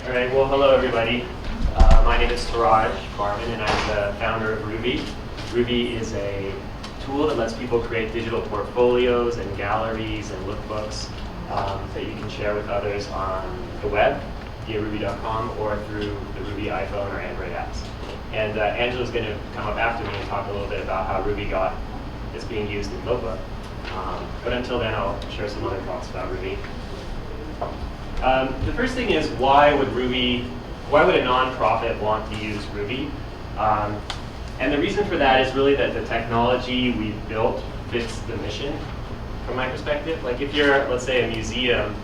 All right, well, hello everybody. My name is Touradj, Barman, and I'm the founder of Roovy. Roovy is a tool that lets people create digital portfolios and galleries and lookbooks that you can share with others on the web via Roovy.com or through the Roovy iPhone or Android apps. And Angela's going to come up after me and talk a little bit about how Roovy is being used in MOBA. But until then, I'll share some other thoughts about Roovy. The first thing is, why would a nonprofit want to use Roovy? And the reason for that is really that the technology we've built fits the mission, from my perspective. Like if you're, let's say, a museum,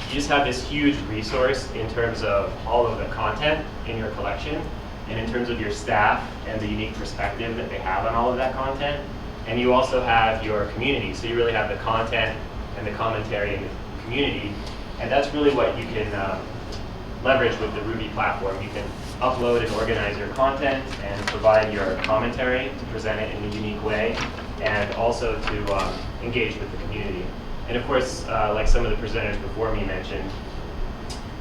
you just have this huge resource in terms of all of the content in your collection, and in terms of your staff and the unique perspective that they have on all of that content. And you also have your community, so you really have the content and the commentary in the community. And that's really what you can leverage with the Roovy platform. You can upload and organize your content and provide your commentary to present it in a unique way, and also to engage with the community. And of course, like some of the presenters before me mentioned,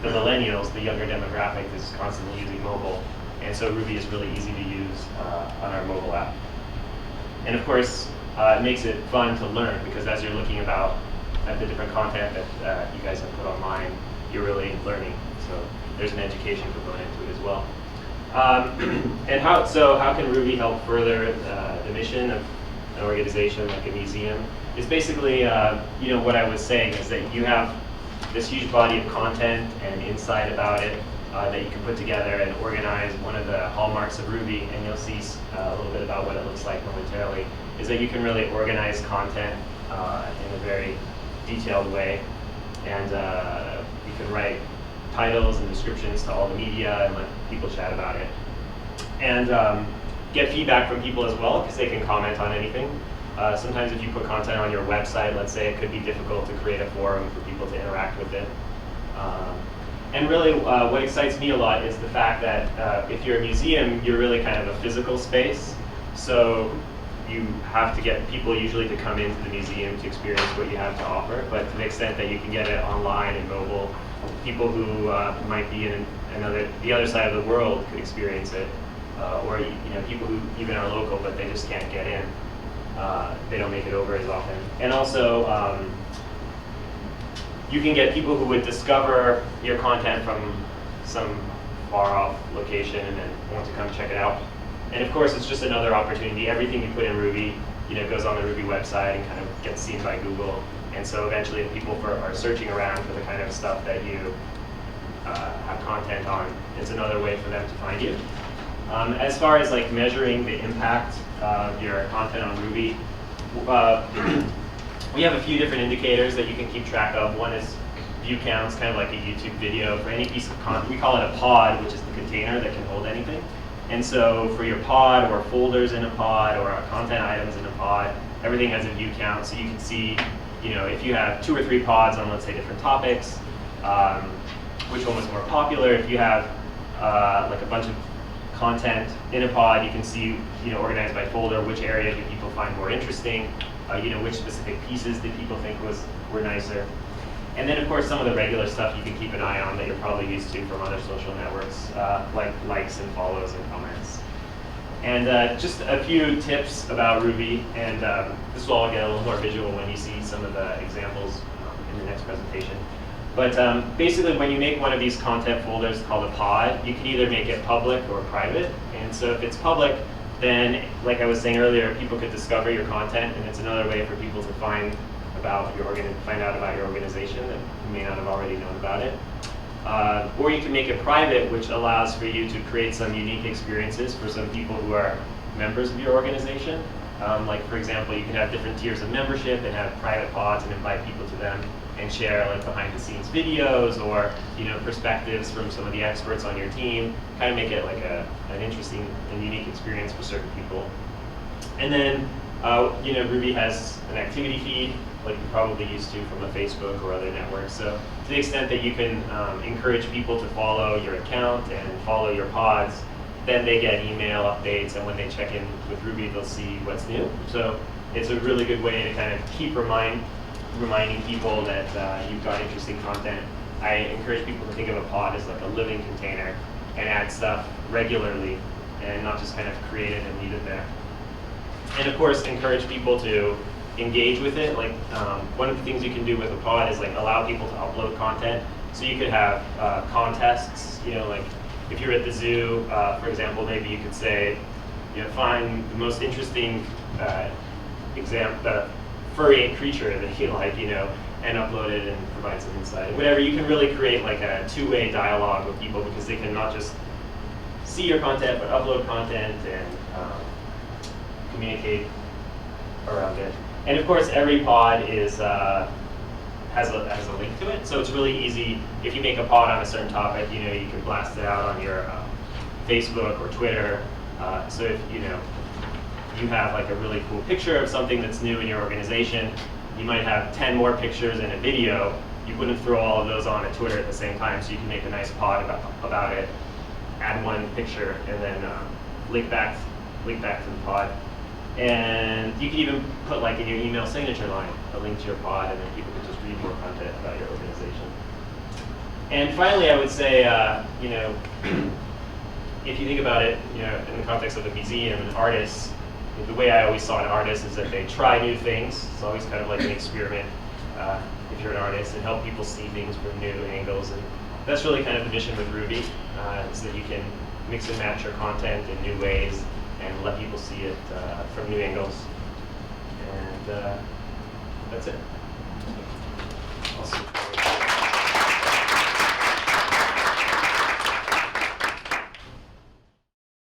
the millennials, the younger demographic, is constantly using mobile. And so Roovy is really easy to use on our mobile app. And of course, it makes it fun to learn, because as you're looking at the different content that you guys have put online, you're really learning. So there's an education component to it as well. And how can Roovy help further the mission of an organization like a museum? It's basically, what I was saying is that you have this huge body of content and insight about it that you can put together and organize. One of the hallmarks of Roovy, and you'll see a little bit about what it looks like momentarily, is that you can really organize content in a very detailed way, and you can write titles and descriptions to all the media and let people chat about it, and get feedback from people as well, because they can comment on anything. Sometimes if you put content on your website, let's say, it could be difficult to create a forum for people to interact with it. And really, what excites me a lot is the fact that if you're a museum, you're really kind of a physical space. So you have to get people usually to come into the museum to experience what you have to offer. But to the extent that you can get it online and mobile, people who might be in the other side of the world could experience it. Or people who even are local but they just can't get in. They don't make it over as often. And also, you can get people who would discover your content from some far-off location and then want to come check it out. And of course, it's just another opportunity. Everything you put in Roovy, goes on the Roovy website and kind of gets seen by Google. And so eventually, if people are searching around for the kind of stuff that you have content on, it's another way for them to find you. As far as like measuring the impact of your content on Roovy, we have a few different indicators that you can keep track of. One is view counts, kind of like a YouTube video. For any piece of content, we call it a pod, which is the container that can hold anything. And so for your pod, or folders in a pod, or content items in a pod, everything has a view count. So you can see, if you have 2 or 3 pods on, let's say, different topics, which one was more popular. If you have like a bunch of content in a pod, you can see, organized by folder, which area do people find more interesting, which specific pieces did people think were nicer. And then, of course, some of the regular stuff you can keep an eye on that you're probably used to from other social networks, like likes and follows and comments. And just a few tips about Roovy, and this will all get a little more visual when you see some of the examples in the next presentation. But basically, when you make one of these content folders called a pod, you can either make it public or private. And so if it's public, then, like I was saying earlier, people could discover your content, and it's another way for people to find out about your organization that you may not have already known about it. Or you can make it private, which allows for you to create some unique experiences for some people who are members of your organization. Like, for example, you can have different tiers of membership and have private pods and invite people to them and share like behind-the-scenes videos or perspectives from some of the experts on your team. Kind of make it like an interesting and unique experience for certain people. And then Roovy has an activity feed, like you're probably used to from a Facebook or other networks. So to the extent that you can encourage people to follow your account and follow your pods, then they get email updates, and when they check in with Roovy, they'll see what's new. So it's a really good way to kind of keep reminding people that you've got interesting content I encourage people to think of a pod as like a living container and add stuff regularly and not just kind of create it and leave it there. And of course, encourage people to engage with it. Like one of the things you can do with a pod is like allow people to upload content. So you could have contests, like if you're at the zoo, for example, maybe you could say, find the most interesting furry creature that you like, and upload it and provide some insight. Whatever, you can really create like a two-way dialogue with people because they can not just see your content, but upload content and communicate around it. And of course, every pod is has a link to it, so it's really easy. If you make a pod on a certain topic, you can blast it out on your Facebook or Twitter. So if you have like a really cool picture of something that's new in your organization, you might have 10 more pictures and a video. You wouldn't throw all of those on at Twitter at the same time, so you can make a nice pod about it, add one picture, and then link back to the pod. And you can even put like in your email signature line a link to your pod, and then people can just read more content about your organization. And finally, I would say, if you think about it, in the context of a museum and artists, the way I always saw an artist is that they try new things. It's always kind of like an experiment if you're an artist, and help people see things from new angles. And that's really kind of the mission with Roovy, so that you can mix and match your content in new ways and let people see it from new angles. And that's it. Awesome.